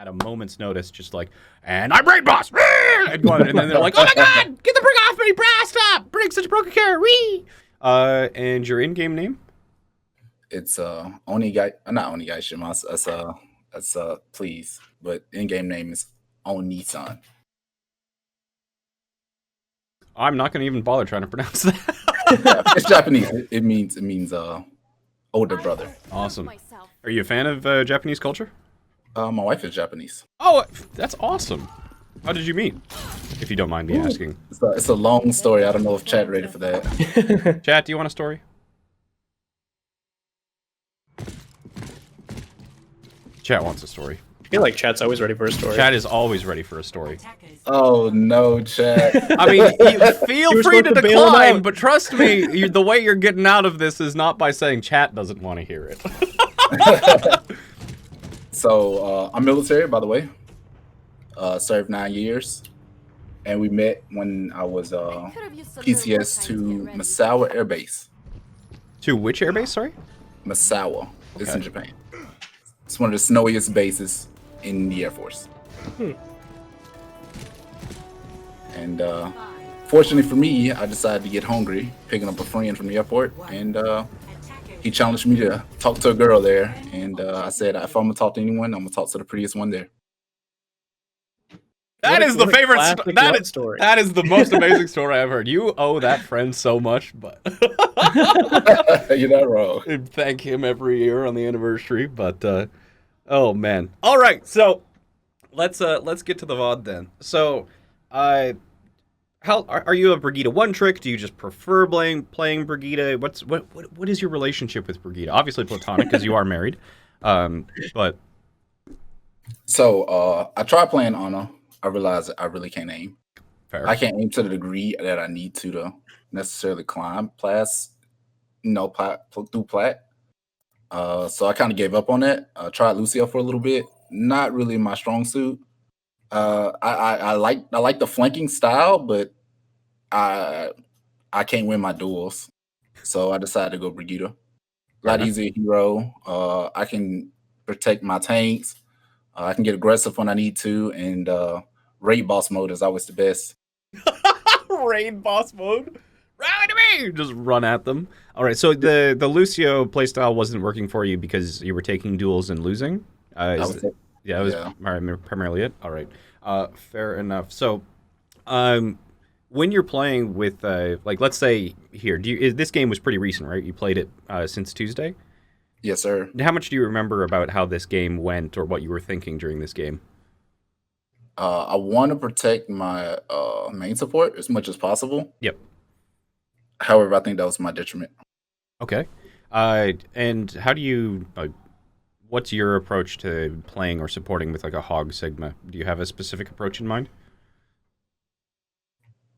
at a moment's notice, just like, and I'm Raid Boss! And then they're like, oh my god! Get the Brig off me! Stop! Brig's such a broken character! Wee! And your in-game name? It's Onigai, not Onigaishimasu. That's please, but in-game name is Oni-san. I'm not going to even bother trying to pronounce that. Yeah, it's Japanese. It means older brother. Awesome. Are you a fan of Japanese culture? My wife is Japanese. Oh, that's awesome. How did you meet? If you don't mind me asking. It's a long story. I don't know if Chat ready for that. Chat, do you want a story? Chat wants a story. I feel like Chat's always ready for a story. Chat is always ready for a story. Oh no, Chat. I mean, feel free to decline, but trust me, the way you're getting out of this is not by saying Chat doesn't want to hear it. So, I'm military, by the way. Served 9 years. And we met when I was PCS to Misawa Air Base. To which air base, sorry? Misawa. It's in Japan. It's one of the snowiest bases in the Air Force. And fortunately for me, I decided to get hungry, picking up a friend from the airport, and he challenged me to talk to a girl there. And I said, if I'm gonna talk to anyone, I'm gonna talk to the prettiest one there. That is the favorite story. That is the most amazing story I've heard. You owe that friend so much, but You're not wrong. I thank him every year on the anniversary. But oh man! All right, so let's get to the VOD then. So, how are you a Brigitte one trick? Do you just prefer playing Brigitte? What is your relationship with Brigitte? Obviously platonic, because you are married. But so I tried playing Ana. I realized that I really can't aim. fair. I can't aim to the degree that I need to necessarily climb Plats, through Plat. So I kind of gave up on it. Tried Lucio for a little bit. Not really my strong suit. I like the flanking style, but I can't win my duels. So I decided to go Brigitte. A lot easier hero. I can protect my tanks. I can get aggressive when I need to, and raid boss mode is always the best. Raid boss mode? Rally to me! Just run at them. All right, so the Lucio playstyle wasn't working for you because you were taking duels and losing? That was primarily it? All right. Fair enough. So, when you're playing with, like, let's say here, this game was pretty recent, right? You played it since Tuesday? Yes, sir. How much do you remember about how this game went or what you were thinking during this game? I want to protect my main support as much as possible. Yep. However, I think that was my detriment. Okay. And how do you... what's your approach to playing or supporting with like a Hog Sigma? Do you have a specific approach in mind?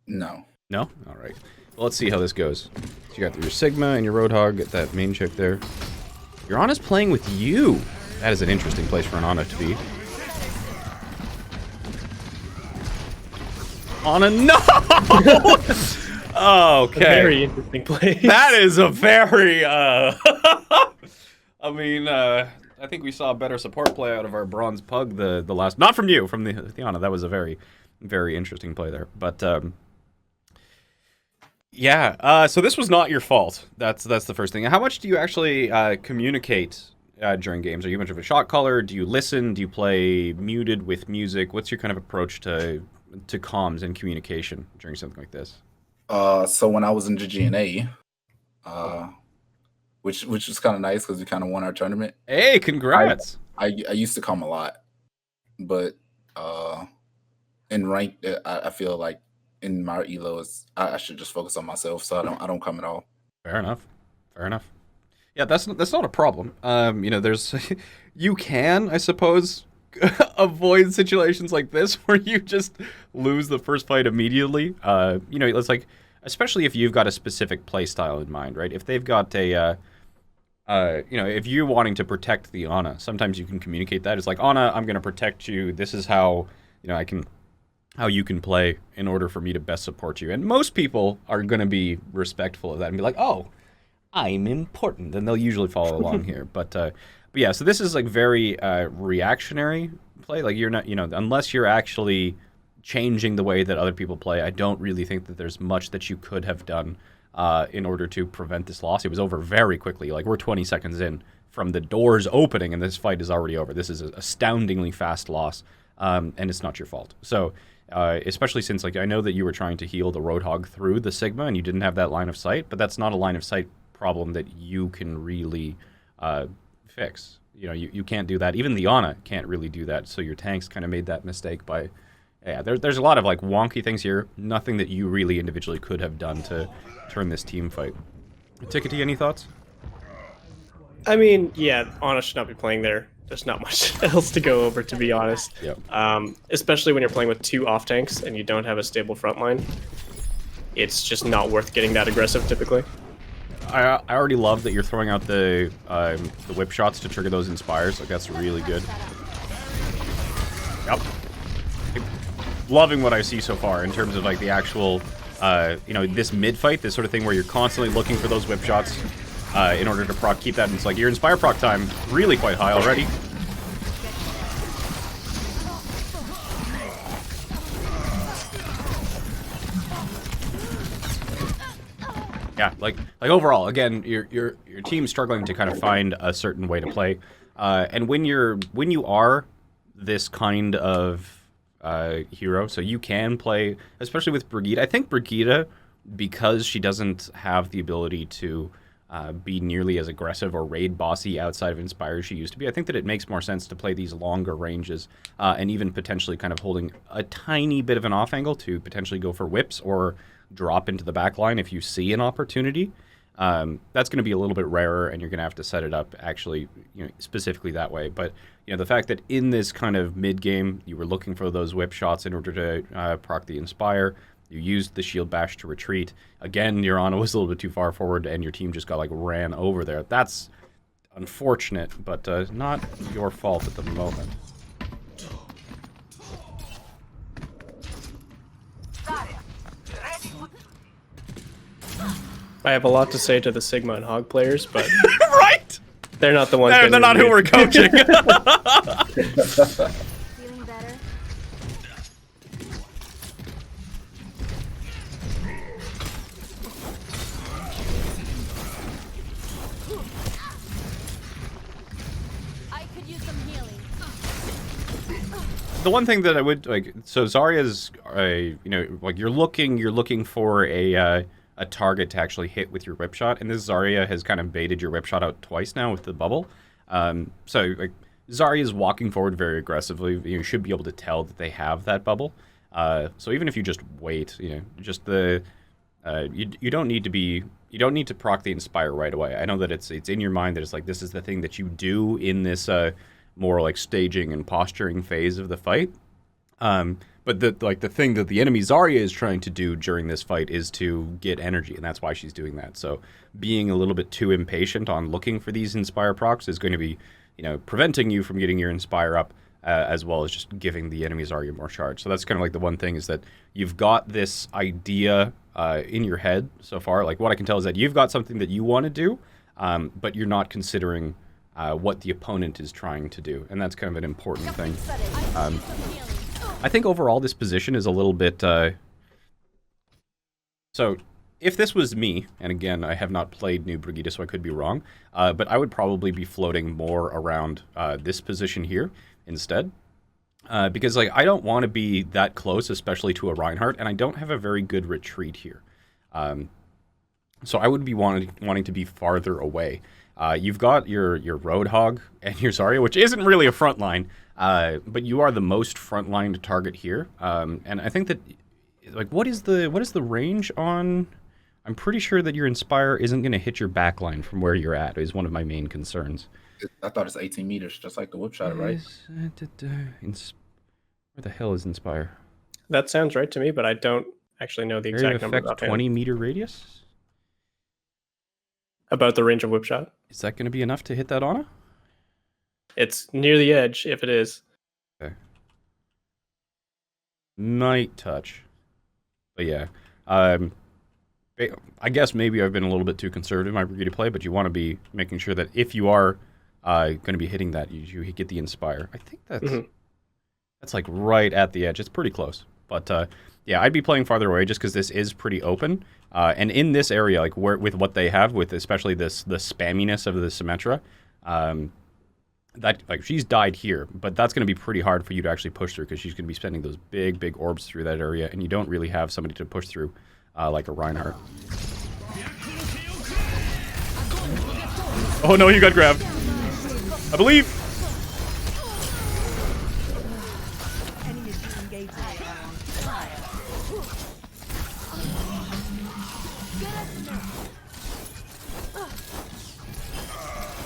No. No? All right. Well, let's see how this goes. So you got your Sigma and your Roadhog, get that main chick there. Your Ana's playing with you. That is an interesting place for an Ana to be. Ana, no! Okay. Very interesting place. That is a very, I mean, I think we saw a better support play out of our Bronze Pug the last... Not from you, from the Ana. That was a very, very interesting play there. But, yeah, so this was not your fault. That's the first thing. How much do you actually communicate during games? Are you much of a shot caller? Do you listen? Do you play muted with music? What's your kind of approach to comms and communication during something like this? So when I was in GGNA, which was kind of nice because we kind of won our tournament. Hey, congrats! I used to come a lot, but in rank, I feel like in my elos, I should just focus on myself, so I don't come at all. Fair enough. Fair enough. Yeah, that's not a problem. You know, there's you can, I suppose, avoid situations like this where you just lose the first fight immediately. You know, it's like, especially if you've got a specific play style in mind, right? If they've got a, you know, if you're wanting to protect the Ana, sometimes you can communicate that. It's like, Ana, I'm going to protect you. This is how, you know, how you can play in order for me to best support you. And most people are going to be respectful of that and be like, oh, I'm important. And they'll usually follow along here. But yeah, so this is like very reactionary, play. Like, you're not, unless you're actually changing the way that other people play, I don't really think that there's much that you could have done in order to prevent this loss. It was over very quickly. Like, we're 20 seconds in from the doors opening, and this fight is already over. This is an astoundingly fast loss, and it's not your fault. So, especially since, like, I know that you were trying to heal the Roadhog through the Sigma, and you didn't have that line of sight, but that's not a line of sight problem that you can really fix. You can't do that. Even the Ana can't really do that, so your tanks kind of made that mistake by... Yeah, there's a lot of, like, wonky things here. Nothing that you really individually could have done to turn this team fight. Tikatee, any thoughts? I mean, yeah, Ana should not be playing there. There's not much else to go over, to be honest. Yep. Especially when you're playing with 2 off tanks and you don't have a stable front line. It's just not worth getting that aggressive, typically. I already love that you're throwing out the whip shots to trigger those inspires. Like, that's really good. Yep. Loving what I see so far in terms of, like, the actual, this mid-fight, this sort of thing where you're constantly looking for those whip shots in order to keep that. And it's like your Inspire proc time really quite high already. Yeah, like overall, again, your team's struggling to kind of find a certain way to play, and when you are this kind of hero, so you can play, especially with Brigitte. I think Brigitte, because she doesn't have the ability to be nearly as aggressive or raid bossy outside of Inspire as she used to be, I think that it makes more sense to play these longer ranges and even potentially kind of holding a tiny bit of an off angle to potentially go for whips or drop into the back line if you see an opportunity. That's going to be a little bit rarer, and you're going to have to set it up actually, specifically that way. But the fact that in this kind of mid game, you were looking for those whip shots in order to proc the Inspire. You used the shield bash to retreat. Again, your Ana was a little bit too far forward, and your team just got ran over there. That's unfortunate, but not your fault at the moment. I have a lot to say to the Sigma and Hog players, but right? They're not the ones. They're not who we're coaching. Feeling better? I could use some healing. The one thing that I would so Zarya's, you're looking for a target to actually hit with your whip shot, and this Zarya has kind of baited your whip shot out twice now with the bubble. So Zarya's walking forward very aggressively. You should be able to tell that they have that bubble. So even if you just wait, just you don't need to proc the Inspire right away. I know that it's in your mind that it's like this is the thing that you do in this more staging and posturing phase of the fight. But the thing that the enemy Zarya is trying to do during this fight is to get energy, and that's why she's doing that. So being a little bit too impatient on looking for these Inspire procs is going to be, preventing you from getting your Inspire up, as well as just giving the enemy Zarya more charge. So that's kind of the one thing is that you've got this idea in your head so far. Like, what I can tell is that you've got something that you want to do, but you're not considering what the opponent is trying to do, and that's kind of an important thing. I think overall this position is a little bit... So, if this was me, and again, I have not played New Brigitte, so I could be wrong, but I would probably be floating more around this position here instead. Because, I don't want to be that close, especially to a Reinhardt, and I don't have a very good retreat here. So I would be wanting to be farther away. You've got your Roadhog and your Zarya, which isn't really a front line, but you are the most frontline target here. And I think that, what is the range on? I'm pretty sure that your Inspire isn't going to hit your backline from where you're at. Is one of my main concerns. I thought it's 18 meters, just like the whip shot, right? Where the hell is Inspire? That sounds right to me, but I don't actually know the Area exact number. effect 20-meter radius. About the range of whip shot. Is that going to be enough to hit that Ana? It's near the edge, if it is. Okay. Might touch. But yeah. I guess maybe I've been a little bit too conservative in my Brigitte play, but you want to be making sure that if you are going to be hitting that, you get the Inspire. I think that's... That's like right at the edge. It's pretty close. But yeah, I'd be playing farther away just because this is pretty open. And in this area, like with what they have, with especially the spamminess of the Symmetra, that like she's died here, but that's going to be pretty hard for you to actually push through because she's going to be spending those big orbs through that area, and you don't really have somebody to push through like a Reinhardt. Oh no, you got grabbed. I believe.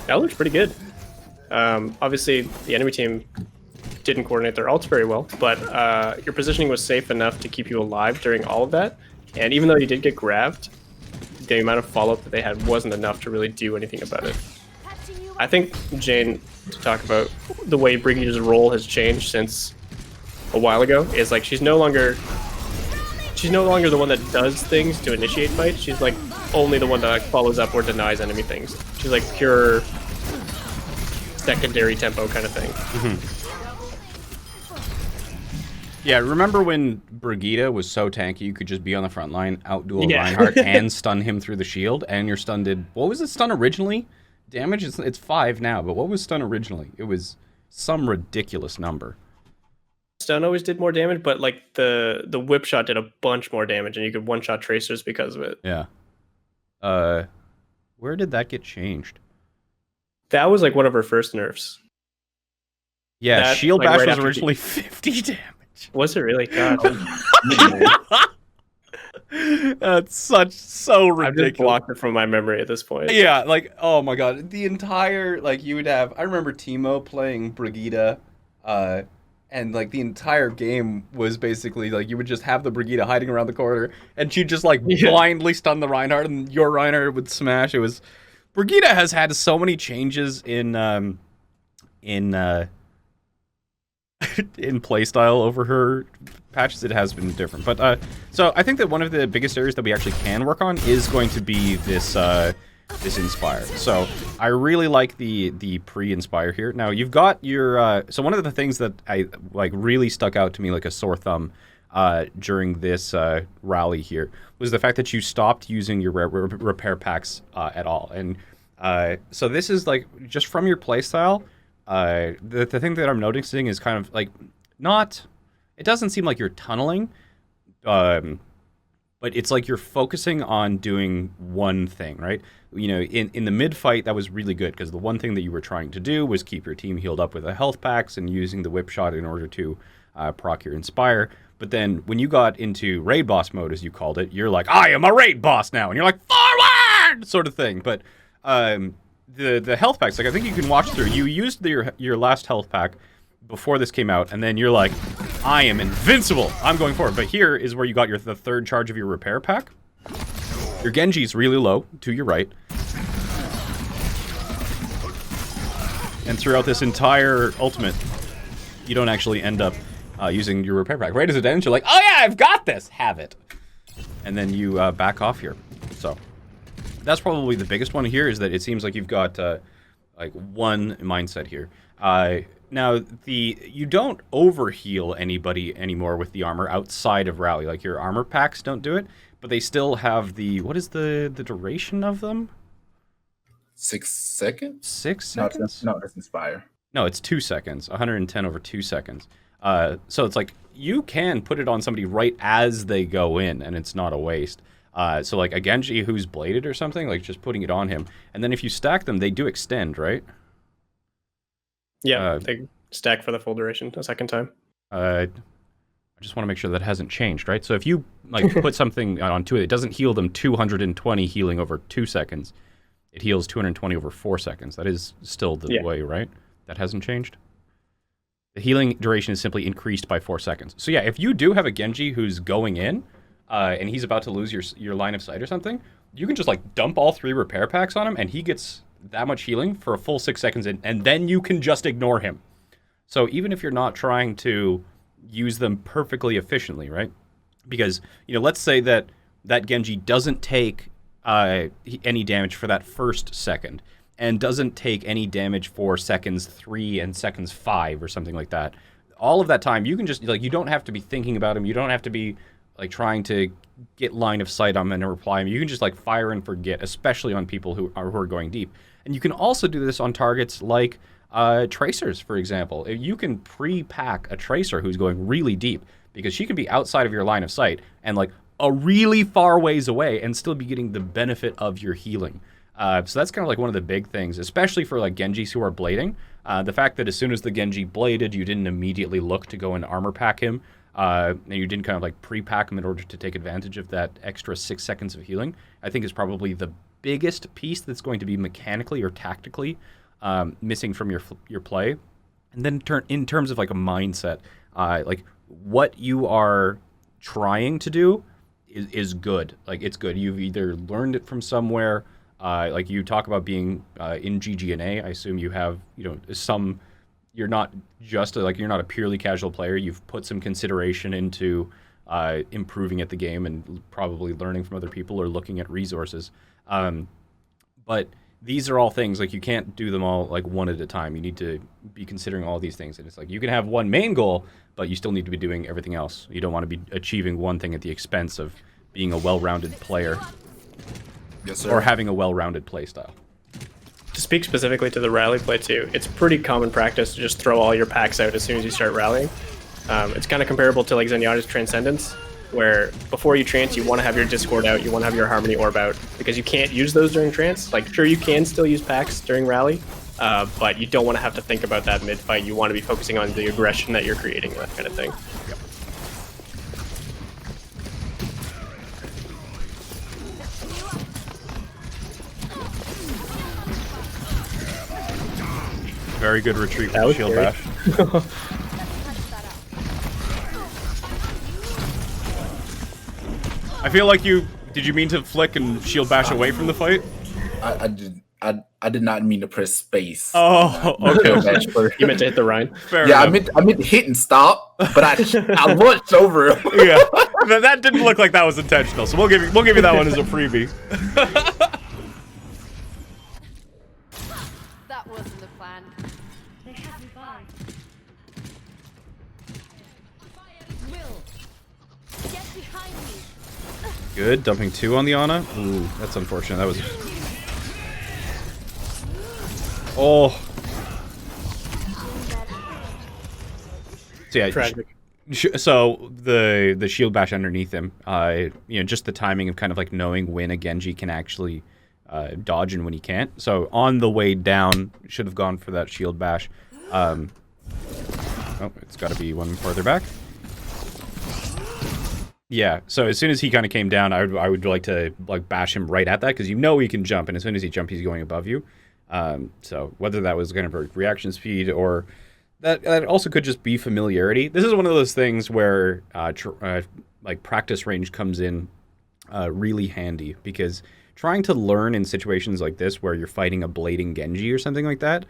That looks pretty good. Obviously, the enemy team didn't coordinate their ults very well, but your positioning was safe enough to keep you alive during all of that. And even though you did get grabbed, the amount of follow-up that they had wasn't enough to really do anything about it. I think, Jayne, to talk about the way Brigitte's role has changed since a while ago, is like she's no longer the one that does things to initiate fights. She's like only the one that follows up or denies enemy things. She's like pure secondary tempo kind of thing. Yeah, remember when Brigitte was so tanky you could just be on the front line, outduel Reinhardt, and stun him through the shield, and your stun did... What was the stun originally? Damage? It's 5 now, but what was stun originally? It was some ridiculous number. Stun always did more damage, but like the whip shot did a bunch more damage, and you could one-shot tracers because of it. Yeah. Where did that get changed? That was like one of her first nerfs. Yeah, that, shield like, bash right was after originally 50 damage. Was it really? God. That's so ridiculous. I've just blocked it from my memory at this point. Yeah, like, oh my god. The entire, like, you would have... I remember Timo playing Brigitte, and, like, the entire game was basically, like, you would just have the Brigitte hiding around the corner, and she'd just, like, blindly stun the Reinhardt, and your Reinhardt would smash. It was... Brigitte has had so many changes in playstyle over her patches. It has been different, but so I think that one of the biggest areas that we actually can work on is going to be this this Inspire. So I really like the pre-Inspire here. Now you've got your so one of the things that I like really stuck out to me like a sore thumb during this rally here was the fact that you stopped using your repair packs at all. And so this is like just from your playstyle. The thing that I'm noticing is kind of like it doesn't seem like you're tunneling, but it's like you're focusing on doing one thing, right? You know, in the mid fight, that was really good because the one thing that you were trying to do was keep your team healed up with the health packs and using the whip shot in order to proc your Inspire. But then when you got into raid boss mode, as you called it, you're like, I am a raid boss now, and you're like, forward, sort of thing. But the health packs, like I think you can watch through. You used your last health pack before this came out, and then you're like, I am invincible. I'm going forward. But here is where you got the third charge of your repair pack. Your Genji's really low to your right. And throughout this entire ultimate, you don't actually end up using your repair pack. Right as it ends, you're like, oh yeah, I've got this. Have it. And then you back off here. So that's probably the biggest one here, is that it seems like you've got like one mindset here. Now, you don't overheal anybody anymore with the armor outside of rally. Like your armor packs don't do it, but they still have what is the duration of them? 6 seconds? 6 seconds? No, that's Inspire. No, it's 2 seconds. 110 over 2 seconds. So it's like you can put it on somebody right as they go in, and it's not a waste. So like a Genji who's bladed or something, like just putting it on him. And then if you stack them, they do extend, right? Yeah, they stack for the full duration a second time. I just want to make sure that hasn't changed, right? So if you like put something onto it, it doesn't heal them 220 healing over 2 seconds. It heals 220 over 4 seconds. That is still the way, right? That hasn't changed. The healing duration is simply increased by 4 seconds. So yeah, if you do have a Genji who's going in, and he's about to lose your line of sight or something, you can just like dump all 3 repair packs on him, and he gets that much healing for a full 6 seconds, and then you can just ignore him. So even if you're not trying to use them perfectly efficiently, right? Because, you know, let's say that Genji doesn't take any damage for that first second, and doesn't take any damage for seconds 3 and seconds 5 or something like that. all of that time, you can just, like, you don't have to be thinking about him. You don't have to be, like, trying to get line of sight on him and reply him. You can just, like, fire and forget, especially on people who are going deep. And you can also do this on targets like tracers, for example. If you can pre-pack a tracer who's going really deep, because she can be outside of your line of sight and, like, a really far ways away and still be getting the benefit of your healing. So that's kind of like one of the big things, especially for like Genjis who are blading. The fact that as soon as the Genji bladed, you didn't immediately look to go and armor pack him, and you didn't kind of like pre-pack him in order to take advantage of that extra 6 seconds of healing, I think is probably the biggest piece that's going to be mechanically or tactically missing from your play. And then in terms of like a mindset, like what you are trying to do is good. Like, it's good. You've either learned it from somewhere. Like, you talk about being in GGNA. I assume you have, some. You're not just you're not a purely casual player. You've put some consideration into improving at the game and probably learning from other people or looking at resources. But these are all things, like, you can't do them all like one at a time. You need to be considering all these things. And it's like, you can have one main goal, but you still need to be doing everything else. You don't want to be achieving one thing at the expense of being a well-rounded player. Yes, sir. Or having a well-rounded play style. To speak specifically to the rally play too, it's pretty common practice to just throw all your packs out as soon as you start rallying. It's kind of comparable to like Zenyatta's Transcendence, where before you trance, you want to have your Discord out, you want to have your Harmony Orb out, because you can't use those during trance. Like, sure, you can still use packs during rally, but you don't want to have to think about that mid-fight. You want to be focusing on the aggression that you're creating, that kind of thing. Yep. Very good retreat with the shield scary. bash. I feel like did you mean to flick and shield bash away from the fight? I did not mean to press space. Oh, okay. You meant to hit the Rhine? I meant to hit and stop, but I launched over him. Yeah, that didn't look like that was intentional. So we'll give you that one as a freebie. That wasn't the plan. Will, get behind me. Good, dumping 2 on the Ana. Ooh, that's unfortunate. That was. Oh. So yeah. Tragic. So the shield bash underneath him, just the timing of kind of like knowing when a Genji can actually dodge and when he can't. So on the way down, should have gone for that shield bash. Oh, it's got to be one further back. Yeah. So as soon as he kind of came down, I would like to like bash him right at that, because he can jump, and as soon as he jumps, he's going above you. So whether that was kind of a reaction speed or that also could just be familiarity. This is one of those things where like practice range comes in really handy, because trying to learn in situations like this where you're fighting a blading Genji or something like that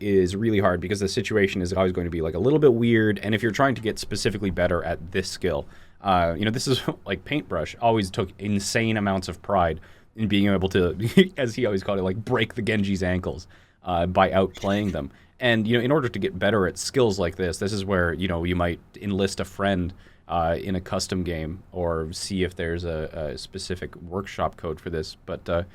is really hard, because the situation is always going to be like a little bit weird. And if you're trying to get specifically better at this skill, this is like Paintbrush always took insane amounts of pride in being able to, as he always called it, like break the Genji's ankles by outplaying them. And, in order to get better at skills like this is where, you might enlist a friend in a custom game, or see if there's a specific workshop code for this. But,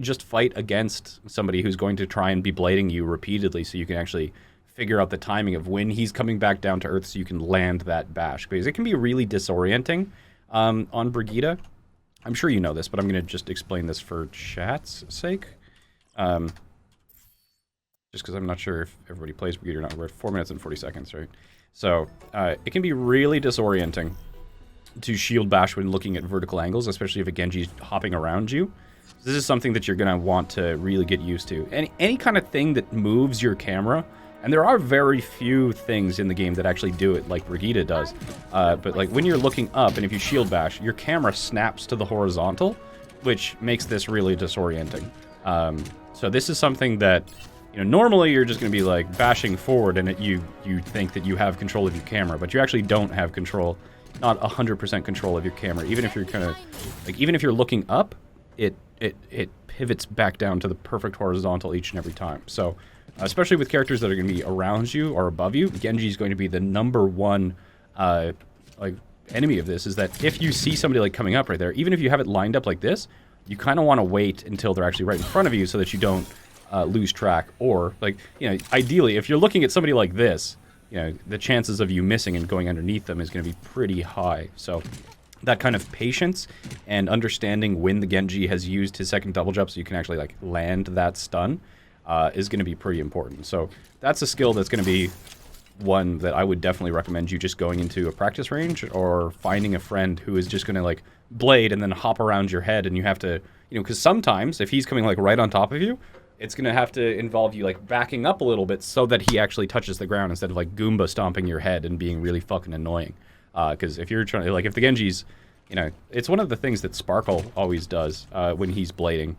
just fight against somebody who's going to try and be blading you repeatedly, so you can actually figure out the timing of when he's coming back down to earth, so you can land that bash. Because it can be really disorienting on Brigitte. I'm sure you know this, but I'm going to just explain this for chat's sake. Just because I'm not sure if everybody plays Brigitte or not. We're at 4 minutes and 40 seconds, right? So it can be really disorienting to shield bash when looking at vertical angles, especially if a Genji's hopping around you. This is something that you're going to want to really get used to. Any kind of thing that moves your camera, and there are very few things in the game that actually do it like Brigitte does. But like when you're looking up, and if you shield bash, your camera snaps to the horizontal, which makes this really disorienting. So this is something that, normally you're just going to be like bashing forward, and you think that you have control of your camera, but you actually don't have control, not 100% control of your camera. Even if you're even if you're looking up, it pivots back down to the perfect horizontal each and every time. So especially with characters that are going to be around you or above you. Genji is going to be the #1 like enemy of this. Is that if you see somebody like coming up right there, even if you have it lined up like this, you kind of want to wait until they're actually right in front of you so that you don't lose track. Or like, you know, ideally, if you're looking at somebody like this, you know, the chances of you missing and going underneath them is going to be pretty high. So that kind of patience and understanding when the Genji has used his second double jump so you can actually like land that stun is going to be pretty important. So that's a skill that's going to be one that I would definitely recommend you just going into a practice range or finding a friend who is just going to like blade and then hop around your head, and you have to, you know, because sometimes if he's coming like right on top of you, it's going to have to involve you like backing up a little bit so that he actually touches the ground instead of like Goomba stomping your head and being really fucking annoying. Because if you're trying to, like, if the Genji's, you know, it's one of the things that Sparkle always does when he's blading,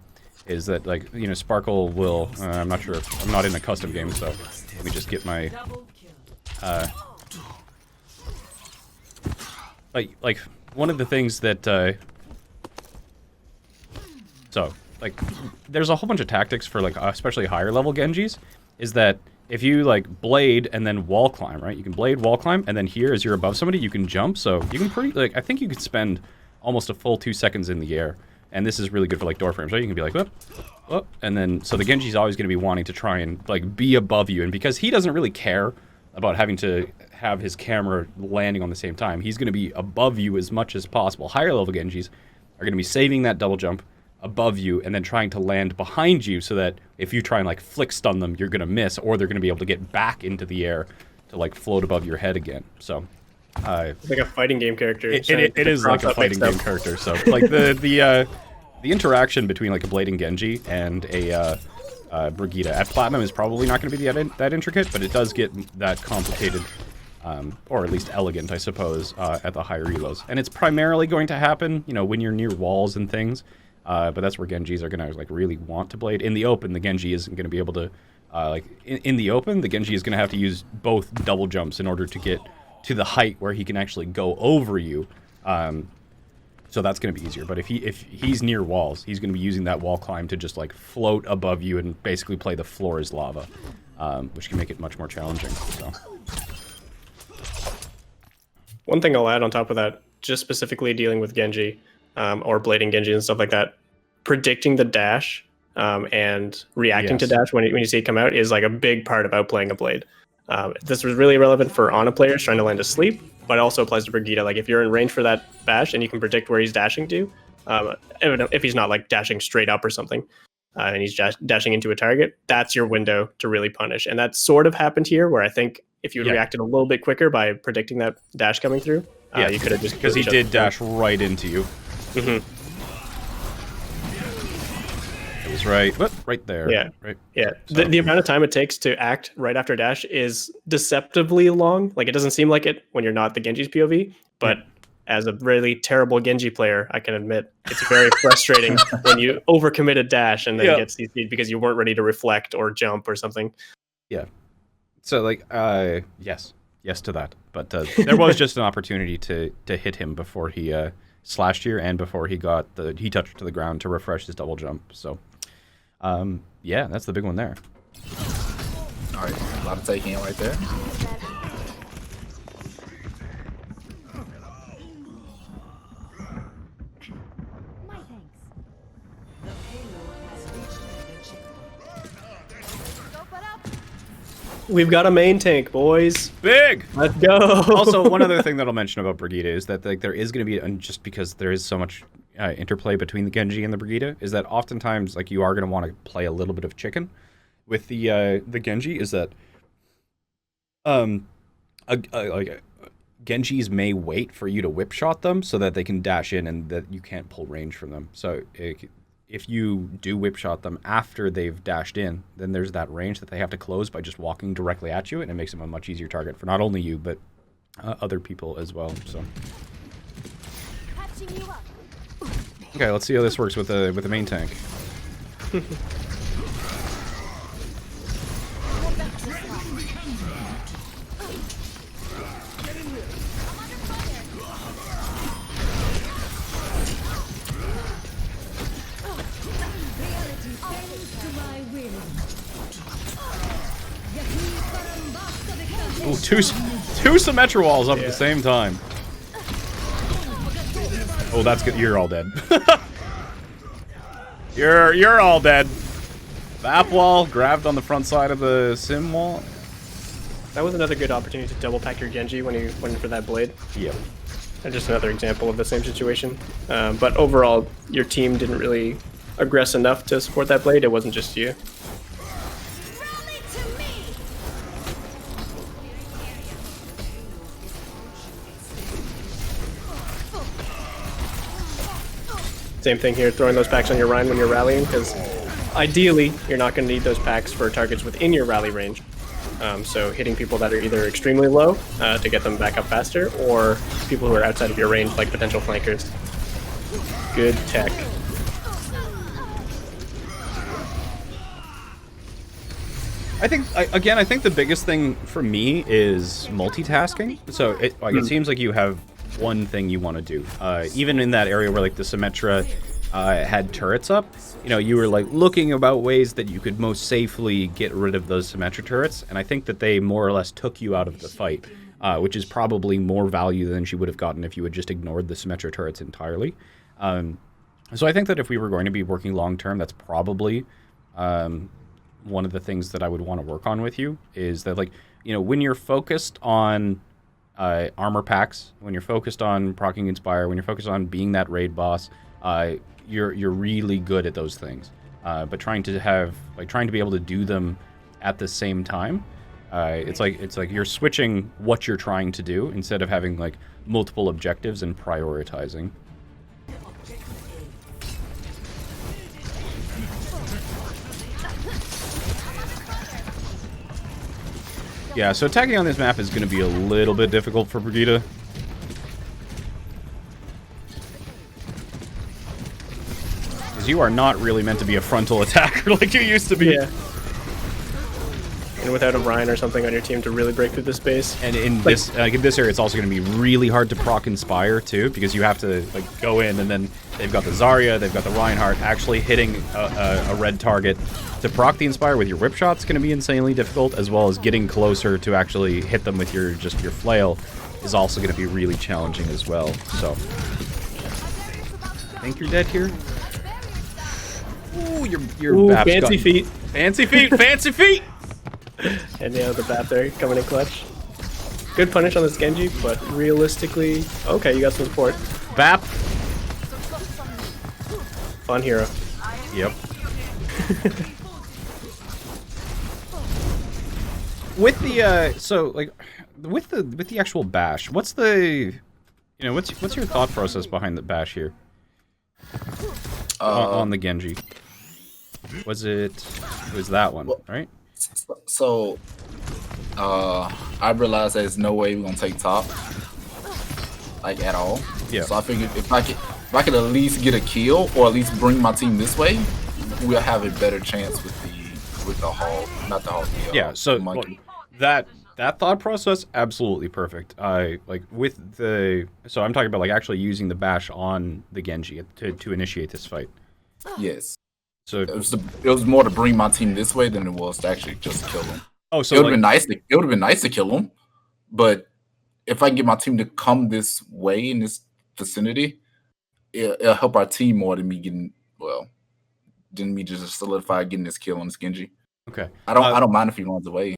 is that, like, you know, Sparkle will, I'm not sure, I'm not in a custom game, so let me just get my, like, one of the things that, so, like, there's a whole bunch of tactics for, like, especially higher level Genjis, is that if you, like, blade and then wall climb, right? You can blade, wall climb, and then here, as you're above somebody, you can jump. So you can pretty, like, I think you could spend almost a full 2 seconds in the air. And this is really good for, like, door frames, right? You can be like, whoop, whoop, and then, so the Genji's always going to be wanting to try and, like, be above you. And because he doesn't really care about having to have his camera landing on the same time, he's going to be above you as much as possible. Higher level Genjis are going to be saving that double jump above you and then trying to land behind you so that if you try and like flick stun them, you're going to miss, or they're going to be able to get back into the air to like float above your head again. So it's like a fighting game character. It is like a fighting game character. So like the interaction between like a blading Genji and a Brigitte at Platinum is probably not going to be that intricate, but it does get that complicated, or at least elegant, I suppose, at the higher elos. And it's primarily going to happen, you know, when you're near walls and things. But that's where Genjis are going to like really want to blade. In the open, the Genji isn't going to be able to, like, in the open, the Genji is going to have to use both double jumps in order to get to the height where he can actually go over you. So that's going to be easier. But if he's near walls, he's going to be using that wall climb to just like float above you and basically play the floor is lava, which can make it much more challenging. So. One thing I'll add on top of that, just specifically dealing with Genji, or blading Genji and stuff like that, predicting the dash and reacting to dash when you see it come out is like a big part of outplaying a blade. This was really relevant for Ana players trying to land asleep, but it also applies to Brigitte. Like if you're in range for that bash and you can predict where he's dashing to, if he's not like dashing straight up or something, and he's dashing into a target, that's your window to really punish. And that sort of happened here, where I think if you reacted a little bit quicker by predicting that dash coming through, you could have just... Because he did dash right into you. Mm-hmm. It was right there. Yeah, right. Yeah. So. The amount of time it takes to act right after dash is deceptively long. Like it doesn't seem like it when you're not the Genji's POV, but as a really terrible Genji player, I can admit it's very frustrating when you overcommit a dash and then get CC'd because you weren't ready to reflect or jump or something. Yeah. So like, yes to that. But there was just an opportunity to hit him before he slashed here and before he got he touched to the ground to refresh his double jump. So, yeah, that's the big one there. All right, a lot of taking right there. We've got a main tank, boys. Big! Let's go! Also, one other thing that I'll mention about Brigitte is that like there is going to be, and just because there is so much interplay between the Genji and the Brigitte, is that oftentimes like you are going to want to play a little bit of chicken with the Genji. Is that like Genjis may wait for you to whip shot them so that they can dash in and that you can't pull range from them. So if you do whip shot them after they've dashed in, then there's that range that they have to close by just walking directly at you, and it makes them a much easier target for not only you, but other people as well. So, okay, let's see how this works with the main tank. two Symmetra walls up at the same time. Oh, that's good. You're all dead. You're all dead. Bap wall grabbed on the front side of the sim wall. That was another good opportunity to double pack your Genji when you went for that blade. Yep. And just another example of the same situation. But overall, your team didn't really aggress enough to support that blade. It wasn't just you. Rally to me. Same thing here, throwing those packs on your Rhine when you're rallying, because ideally, you're not going to need those packs for targets within your rally range. So hitting people that are either extremely low to get them back up faster, or people who are outside of your range, like potential flankers. Good tech. I think the biggest thing for me is multitasking. So it seems like you have one thing you want to do. Even in that area where like the Symmetra had turrets up, you were like looking about ways that you could most safely get rid of those Symmetra turrets, and I think that they more or less took you out of the fight, which is probably more value than she would have gotten if you had just ignored the Symmetra turrets entirely. So I think that if we were going to be working long term, that's probably one of the things that I would want to work on with you, is that when you're focused on armor packs, when you're focused on proccing Inspire, when you're focused on being that raid boss, you're really good at those things. But trying to be able to do them at the same time, it's like you're switching what you're trying to do instead of having like multiple objectives and prioritizing. Yeah, so attacking on this map is going to be a little bit difficult for Brigitte. Because you are not really meant to be a frontal attacker like you used to be. Yeah. And without a Rhine or something on your team to really break through the space. And in this area, it's also going to be really hard to proc Inspire too, because you have to go in, and then they've got the Zarya, they've got the Reinhardt. Actually hitting a red target to proc the Inspire with your whip shot's going to be insanely difficult, as well as getting closer to actually hit them with your flail is also going to be really challenging as well. So, I think you're dead here. Ooh, your fancy feet. Fancy feet, fancy feet. And the BAP there coming in clutch. Good punish on this Genji, but realistically, okay, you got some support. BAP. Fun hero. Yep. With the with the actual bash, what's the what's your thought process behind the bash here on the Genji? It was that one, right? So, I realized there's no way we're gonna take top, like at all. Yeah. So I figured if I could at least get a kill, or at least bring my team this way, we'll have a better chance with the Hog, not the Hog. Yeah. So monkey. that thought process, absolutely perfect. So I'm talking about actually using the bash on the Genji to initiate this fight. Yes. So it was more to bring my team this way than it was to actually just kill him. Oh, so it would have been nice. It would have been nice to kill him, but if I can get my team to come this way in this vicinity, it'll help our team more than me just solidify getting this kill on this Genji. Okay. I don't mind if he runs away.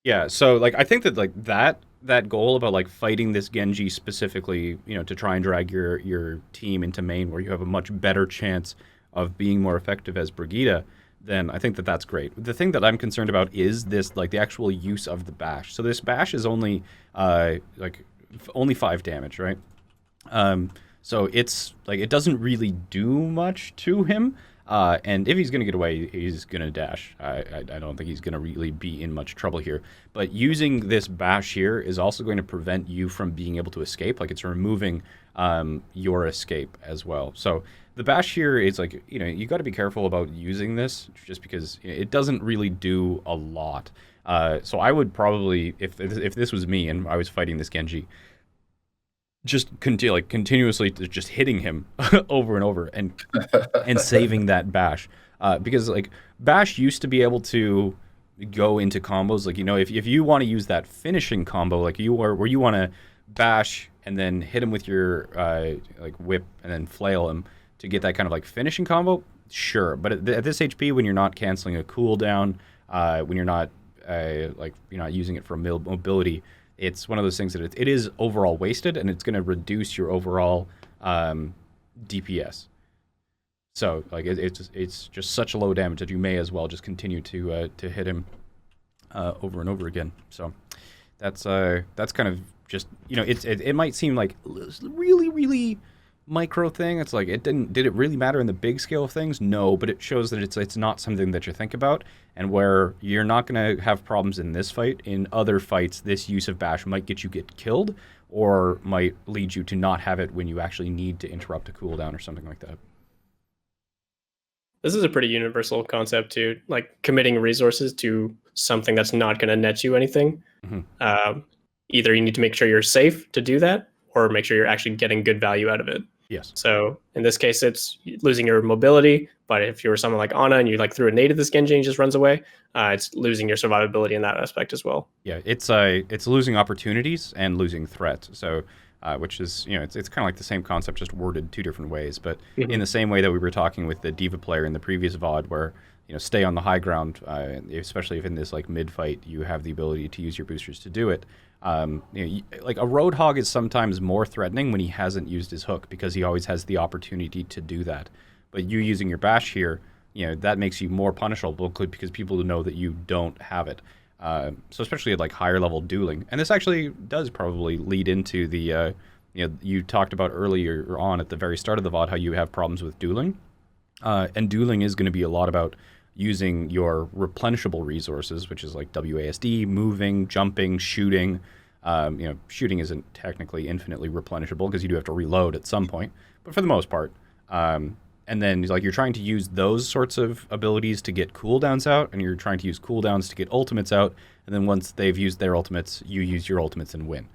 Yeah. So I think that that goal about fighting this Genji specifically, to try and drag your team into main where you have a much better chance of being more effective as Brigitte, then I think that's great. The thing that I'm concerned about is this, the actual use of the bash. So this bash is only only 5 damage, right? So it's it doesn't really do much to him. And if he's going to get away, he's going to dash. I don't think he's going to really be in much trouble here. But using this bash here is also going to prevent you from being able to escape. It's removing your escape as well. So the bash here is you got to be careful about using this, just because it doesn't really do a lot. So I would probably, if this was me and I was fighting this Genji, just continuously just hitting him over and over and saving that bash, because bash used to be able to go into combos. Like, you know, if you want to use that finishing combo, like where you want to bash and then hit him with your like whip and then flail him to get that kind of like finishing combo, sure. But at this HP, when you're not canceling a cooldown, when you're not like you're not using it for mobility, it's one of those things that it is overall wasted, and it's going to reduce your overall DPS. So like it's just such a low damage that you may as well just continue to hit him over and over again. So that's kind of just, you know, it might seem like really micro thing. It's like did it really matter in the big scale of things? No, but it shows that it's not something that you think about, and where you're not going to have problems in this fight. In other fights, this use of bash might get killed, or might lead you to not have it when you actually need to interrupt a cooldown or something like that. This is a pretty universal concept too, like committing resources to something that's not going to net you anything. Mm-hmm. Either you need to make sure you're safe to do that, or make sure you're actually getting good value out of it. Yes. So in this case, it's losing your mobility. But if you were someone like Ana and you like threw a nade at this Genji and just runs away, it's losing your survivability in that aspect as well. Yeah, it's losing opportunities and losing threats. So. Which is, you know, it's kind of like the same concept, just worded two different ways. But in the same way that we were talking with the Diva player in the previous VOD, where, you know, stay on the high ground, especially if in this like mid fight you have the ability to use your boosters to do it. You know, like a Roadhog is sometimes more threatening when he hasn't used his hook, because he always has the opportunity to do that. But you using your bash here, you know, that makes you more punishable because people know that you don't have it. So especially at like higher level dueling, and this actually does probably lead into the, you know, you talked about earlier on at the very start of the VOD how you have problems with dueling, and dueling is going to be a lot about using your replenishable resources, which is like WASD, moving, jumping, shooting. You know, shooting isn't technically infinitely replenishable because you do have to reload at some point, but for the most part. And then like you're trying to use those sorts of abilities to get cooldowns out, and you're trying to use cooldowns to get ultimates out, and then once they've used their ultimates, you use your ultimates and win,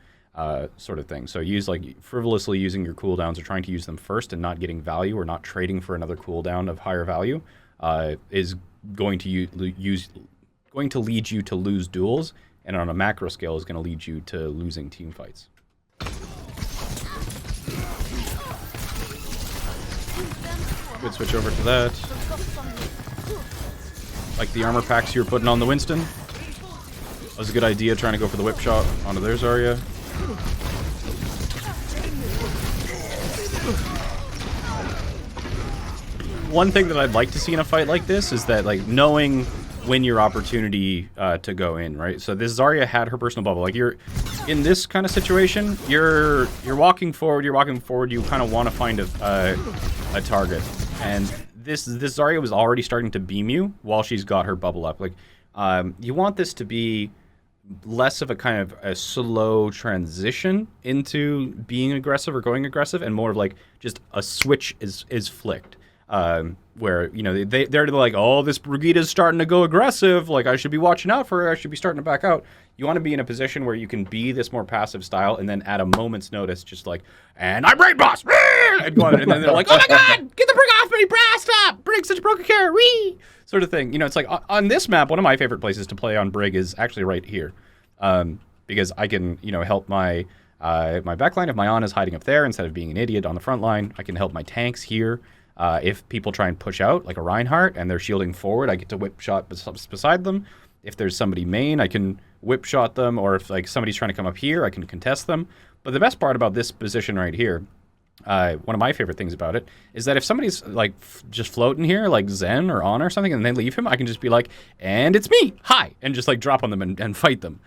sort of thing. So use like frivolously using your cooldowns or trying to use them first and not getting value or not trading for another cooldown of higher value is going to lead you to lose duels, and on a macro scale is going to lead you to losing team fights. Good switch over to that. Like the armor packs you were putting on the Winston. That was a good idea, trying to go for the whip shot onto their Zarya. One thing that I'd like to see in a fight like this is that, like, knowing when your opportunity to go in, right? So this Zarya had her personal bubble. Like, you're in this kind of situation, you're walking forward, you kind of want to find a target. And this Zarya was already starting to beam you while she's got her bubble up. Like, you want this to be less of a kind of a slow transition into being aggressive or going aggressive, and more of like just a switch is flicked. Where, you know, they're like, oh, this Brigitte is starting to go aggressive, like I should be watching out for her, I should be starting to back out. You want to be in a position where you can be this more passive style, and then at a moment's notice, just like, and I'm Raid Boss! And then they're like, oh my god, get the Brig off me, Brad, stop! Brig's such a broken character, wee! Sort of thing. You know, it's like, on this map, one of my favorite places to play on Brig is actually right here. Because I can, you know, help my backline if my Ana's hiding up there instead of being an idiot on the front line. I can help my tanks here. If people try and push out, like a Reinhardt, and they're shielding forward, I get to whip shot beside them. If there's somebody main, I can whip shot them, or if like somebody's trying to come up here, I can contest them. But the best part about this position right here, one of my favorite things about it, is that if somebody's like just floating here, like Zen or Ana or something, and they leave him, I can just be like, and it's me, hi, and just like drop on them and fight them.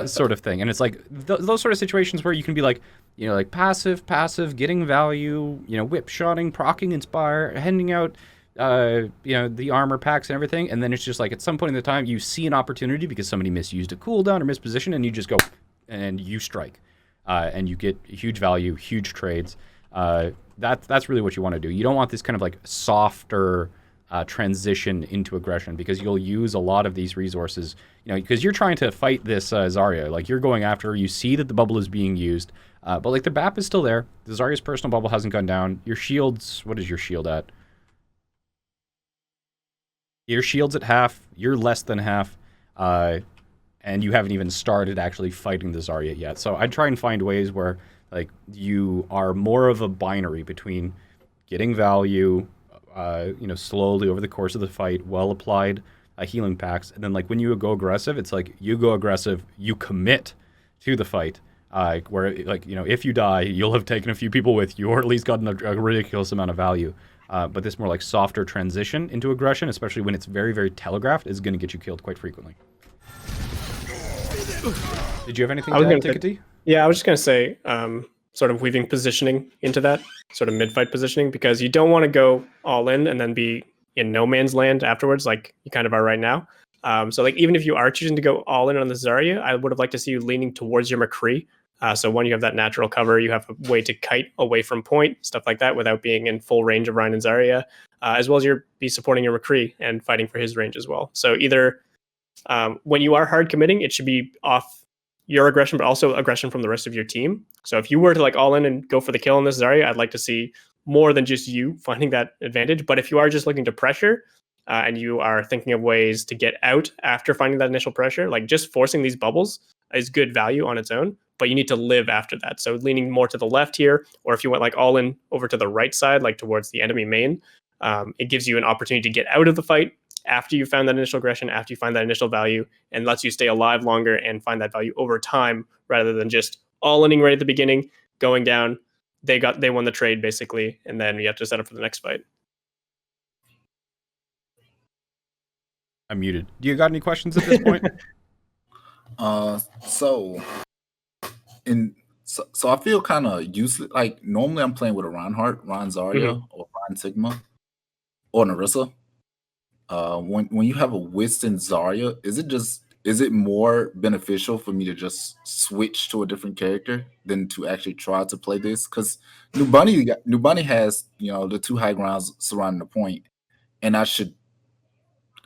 Sort of thing. And it's like those sort of situations where you can be like, you know, like passive, getting value, you know, whip shotting, procking, inspire, handing out, you know, the armor packs and everything. And then it's just like at some point in the time you see an opportunity because somebody misused a cooldown or misposition, and you just go and you strike, and you get huge value, huge trades. That's really what you want to do. You don't want this kind of like softer transition into aggression, because you'll use a lot of these resources, you know, because you're trying to fight this Zarya. Like, you're going after her, you see that the bubble is being used, but like the BAP is still there. The Zarya's personal bubble hasn't gone down. Your shields, what is your shield at? Your shield's at half, you're less than half. and you haven't even started actually fighting the Zarya yet. So I'd try and find ways where like you are more of a binary between getting value, slowly over the course of the fight, well applied healing packs, and then like when you go aggressive, it's like you go aggressive, you commit to the fight. Where like if you die, you'll have taken a few people with you, or at least gotten a ridiculous amount of value. But this more like softer transition into aggression, especially when it's very, very telegraphed, is going to get you killed quite frequently. Did you have anything to add, Tikatee? Yeah, I was just going to say, sort of weaving positioning into that, sort of mid-fight positioning, because you don't want to go all in and then be in no man's land afterwards, like you kind of are right now. So like even if you are choosing to go all in on the Zarya, I would have liked to see you leaning towards your McCree. So one, you have that natural cover, you have a way to kite away from point, stuff like that, without being in full range of Ryan and Zarya, as well as be supporting your McCree and fighting for his range as well. So either when you are hard committing, it should be off your aggression, but also aggression from the rest of your team. So if you were to like all in and go for the kill on this Zarya, I'd like to see more than just you finding that advantage. But if you are just looking to pressure and you are thinking of ways to get out after finding that initial pressure, like just forcing these bubbles is good value on its own, but you need to live after that. So leaning more to the left here, or if you went like all in over to the right side, like towards the enemy main, it gives you an opportunity to get out of the fight after you found that initial aggression, after you find that initial value, and lets you stay alive longer and find that value over time, rather than just all-inning right at the beginning, going down. They won the trade basically, and then you have to set up for the next fight. I'm muted. Do you got any questions at this point? So I feel kind of useless. Like normally I'm playing with a Reinhardt, Ron Zarya, or Ron Sigma, or Narissa. When you have a Winston Zarya, is it more beneficial for me to just switch to a different character than to actually try to play this? Because New Bunny has the two high grounds surrounding the point, and I should